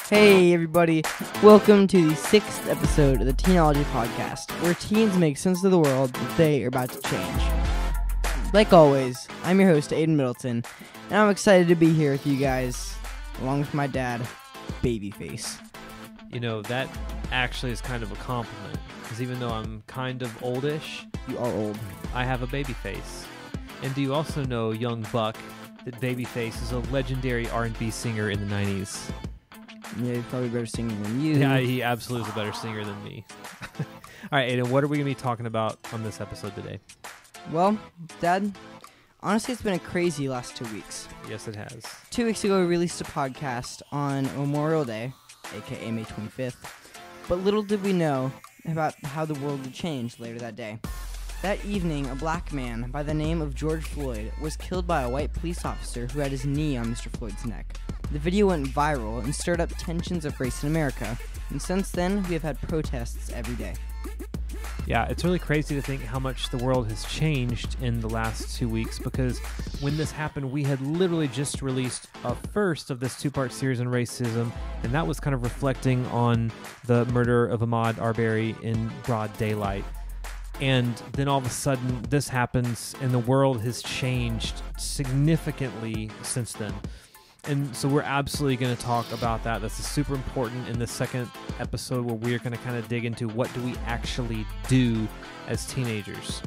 Hey everybody, welcome to the 6th episode of the Teenology Podcast, where teens make sense of the world that they are about to change. Like always, I'm your host, Aiden Middleton, and I'm excited to be here with you guys, along with my dad, Babyface. You know, that actually is kind of a compliment, because even though I'm kind of oldish, You are old. I have a baby face. And do you also know, young buck, that Babyface is a legendary R&B singer in the 90s? Yeah, he's probably better singing than you. Yeah, he absolutely is a better singer than me. All right, Aiden, what are we going to be talking about on this episode today? Well, Dad, honestly, it's been a crazy last 2 weeks. Yes, it has. 2 weeks ago, we released a podcast on Memorial Day, aka May 25th, but little did we know about how the world would change later that day. That evening, a black man by the name of George Floyd was killed by a white police officer who had his knee on Mr. Floyd's neck. The video went viral and stirred up tensions of race in America, and since then, we have had protests every day. Yeah, it's really crazy to think how much the world has changed in the last 2 weeks, because when this happened, we had literally just released a first of this two-part series on racism, and that was kind of reflecting on the murder of Ahmaud Arbery in broad daylight. And then all of a sudden, this happens, and the world has changed significantly since then. And so we're absolutely going to talk about that. That's super important in the second episode, where we're going to kind of dig into what do we actually do as teenagers.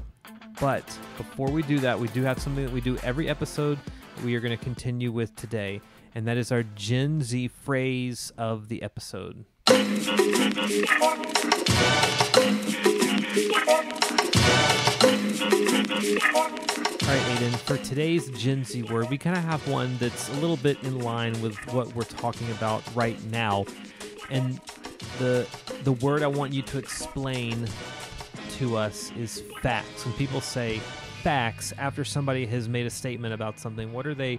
But before we do that, we do have something that we do every episode that we are going to continue with today, and that is our Gen Z phrase of the episode. All right, Aiden, for today's Gen Z word, we kind of have one that's a little bit in line with what we're talking about right now. And the word I want you to explain to us is facts. When people say facts after somebody has made a statement about something, what are they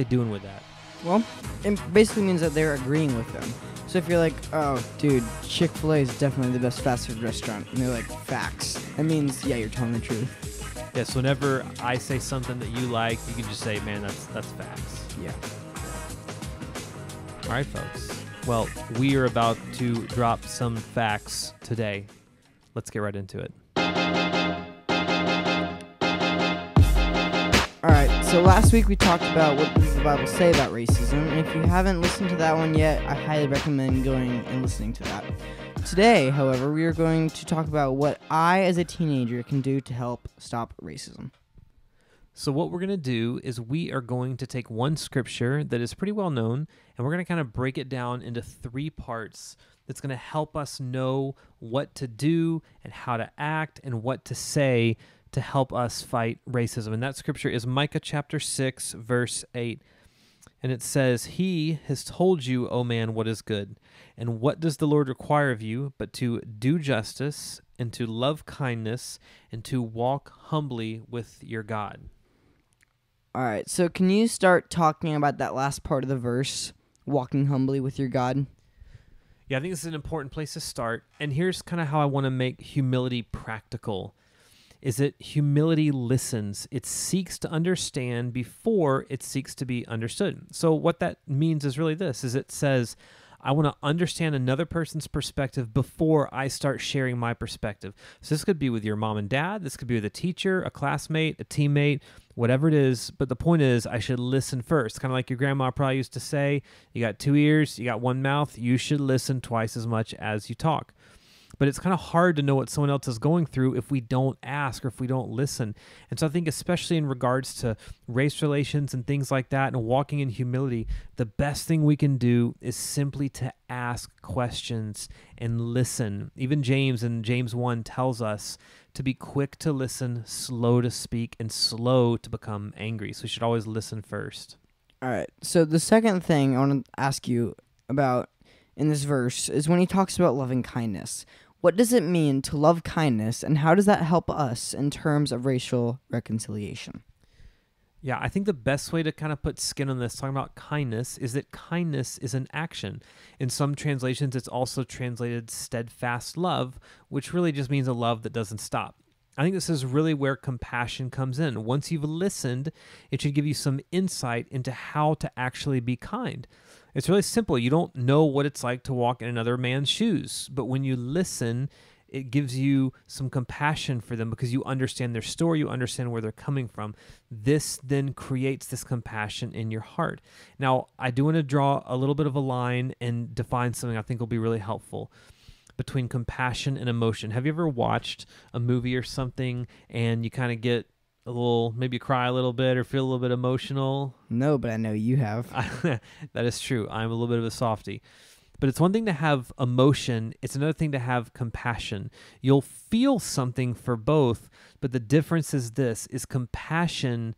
doing with that? Well, it basically means that they're agreeing with them. So if you're like, oh, dude, Chick-fil-A is definitely the best fast food restaurant, and they're like, facts, that means, yeah, you're telling the truth. Yeah, so whenever I say something that you like, you can just say, man, that's facts. Yeah. All right, folks. Well, we are about to drop some facts today. Let's get right into it. Alright, so last week we talked about what does the Bible say about racism, and if you haven't listened to that one yet, I highly recommend going and listening to that. Today, however, we are going to talk about what I, as a teenager, can do to help stop racism. So what we're going to do is we are going to take one scripture that is pretty well known, and we're going to kind of break it down into 3 parts that's going to help us know what to do and how to act and what to say to help us fight racism. And that scripture is Micah chapter 6, verse 8. And it says, "He has told you, O man, what is good. And what does the Lord require of you but to do justice and to love kindness and to walk humbly with your God." Alright, so can you start talking about that last part of the verse, walking humbly with your God? Yeah, I think this is an important place to start. And here's kind of how I want to make humility practical. Is that humility listens. It seeks to understand before it seeks to be understood. So what that means is really this, is it says, I want to understand another person's perspective before I start sharing my perspective. So this could be with your mom and dad. This could be with a teacher, a classmate, a teammate, whatever it is. But the point is, I should listen first. Kind of like your grandma probably used to say, you got 2 ears, you got 1 mouth. You should listen twice as much as you talk. But it's kind of hard to know what someone else is going through if we don't ask or if we don't listen. And so I think especially in regards to race relations and things like that and walking in humility, the best thing we can do is simply to ask questions and listen. Even James in James 1 tells us to be quick to listen, slow to speak, and slow to become angry. So we should always listen first. Alright, so the second thing I want to ask you about in this verse is when he talks about loving kindness. What does it mean to love kindness, and how does that help us in terms of racial reconciliation? Yeah, I think the best way to kind of put skin on this, talking about kindness, is that kindness is an action. In some translations, it's also translated steadfast love, which really just means a love that doesn't stop. I think this is really where compassion comes in. Once you've listened, it should give you some insight into how to actually be kind. It's really simple. You don't know what it's like to walk in another man's shoes, but when you listen, it gives you some compassion for them because you understand their story, you understand where they're coming from. This then creates this compassion in your heart. Now, I do want to draw a little bit of a line and define something I think will be really helpful between compassion and emotion. Have you ever watched a movie or something and you kind of get a little, maybe cry a little bit or feel a little bit emotional? No, but I know you have. That is true. I'm a little bit of a softie. But it's one thing to have emotion. It's another thing to have compassion. You'll feel something for both, but the difference is this, is compassion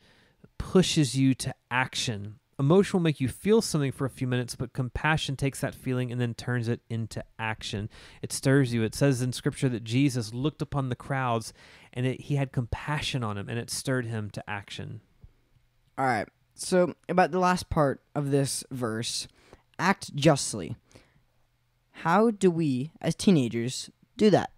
pushes you to action. Emotion will make you feel something for a few minutes, but compassion takes that feeling and then turns it into action. It stirs you. It says in Scripture that Jesus looked upon the crowds and he had compassion on him, and it stirred him to action. All right. So about the last part of this verse, act justly. How do we, as teenagers, do that?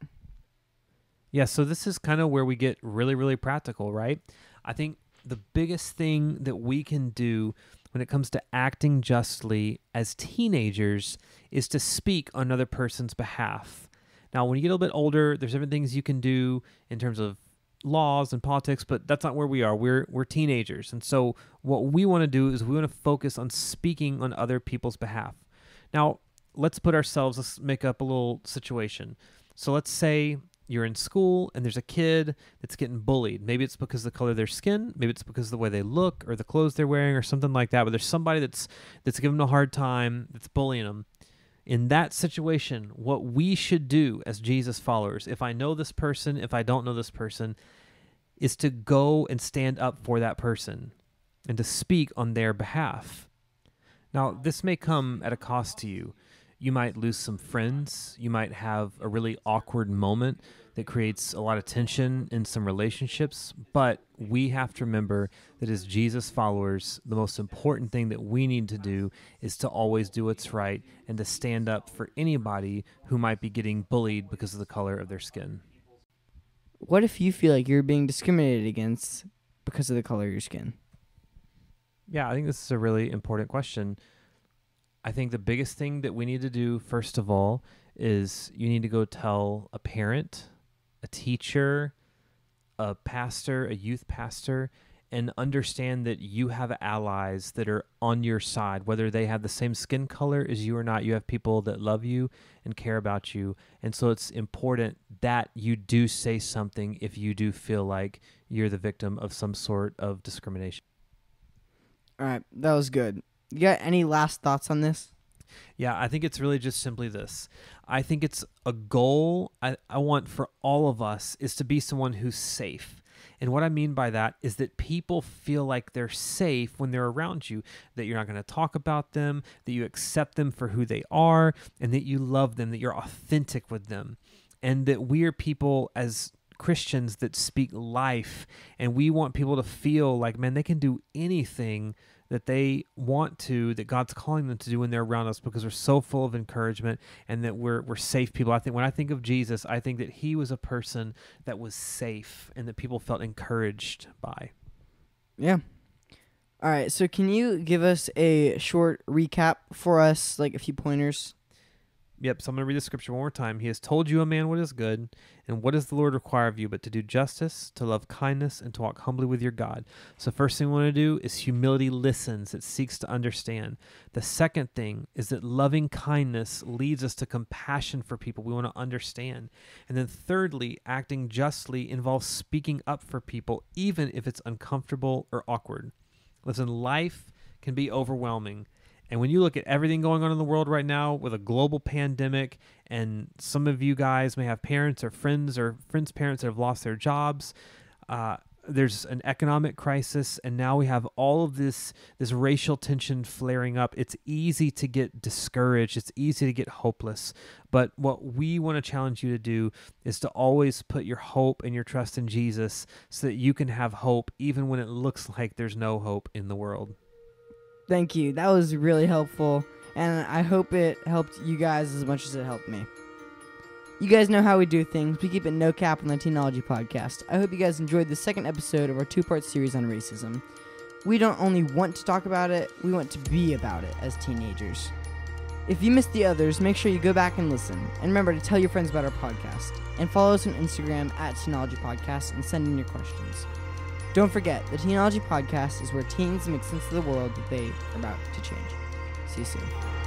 Yeah, so this is kind of where we get really, really practical, right? I think the biggest thing that we can do when it comes to acting justly as teenagers is to speak on another person's behalf. Now, when you get a little bit older, there's different things you can do in terms of laws and politics, but that's not where we are. We're teenagers. And so what we want to do is we want to focus on speaking on other people's behalf. Now, let's make up a little situation. So let's say you're in school and there's a kid that's getting bullied. Maybe it's because of the color of their skin, maybe it's because of the way they look or the clothes they're wearing or something like that, but there's somebody that's giving them a hard time, that's bullying them. In that situation, what we should do as Jesus followers, if I know this person, if I don't know this person, is to go and stand up for that person and to speak on their behalf. Now, this may come at a cost to you. You might lose some friends. You might have a really awkward moment that creates a lot of tension in some relationships. But we have to remember that as Jesus followers, the most important thing that we need to do is to always do what's right and to stand up for anybody who might be getting bullied because of the color of their skin. What if you feel like you're being discriminated against because of the color of your skin? Yeah, I think this is a really important question. I think the biggest thing that we need to do, first of all, is you need to go tell a parent, a teacher, a pastor, a youth pastor, and understand that you have allies that are on your side, whether they have the same skin color as you or not. You have people that love you and care about you. And so it's important that you do say something if you do feel like you're the victim of some sort of discrimination. All right, that was good. You got any last thoughts on this? Yeah, I think it's really just simply this. I think it's a goal I want for all of us is to be someone who's safe. And what I mean by that is that people feel like they're safe when they're around you, that you're not going to talk about them, that you accept them for who they are, and that you love them, that you're authentic with them, and that we are people as Christians that speak life, and we want people to feel like, man, they can do anything that they want to, that God's calling them to do when they're around us, because we're so full of encouragement and that we're safe people. I think when I think of Jesus, I think that he was a person that was safe and that people felt encouraged by. Yeah. All right, so can you give us a short recap for us, like a few pointers? Yep, so I'm going to read the scripture one more time. He has told you, a man, what is good, and what does the Lord require of you, but to do justice, to love kindness, and to walk humbly with your God. So first thing we want to do is humility listens. It seeks to understand. The second thing is that loving kindness leads us to compassion for people. We want to understand. And then thirdly, acting justly involves speaking up for people, even if it's uncomfortable or awkward. Listen, life can be overwhelming. And when you look at everything going on in the world right now with a global pandemic, and some of you guys may have parents or friends' parents that have lost their jobs, there's an economic crisis, and now we have all of this racial tension flaring up. It's easy to get discouraged. It's easy to get hopeless. But what we want to challenge you to do is to always put your hope and your trust in Jesus so that you can have hope even when it looks like there's no hope in the world. Thank you. That was really helpful, and I hope it helped you guys as much as it helped me. You guys know how we do things. We keep it no cap on the Teenology Podcast. I hope you guys enjoyed the second episode of our two-part series on racism. We don't only want to talk about it, we want to be about it as teenagers. If you missed the others, make sure you go back and listen. And remember to tell your friends about our podcast. And follow us on Instagram at Teenology Podcast and send in your questions. Don't forget, the Teenology Podcast is where teens make sense of the world that they are about to change. See you soon.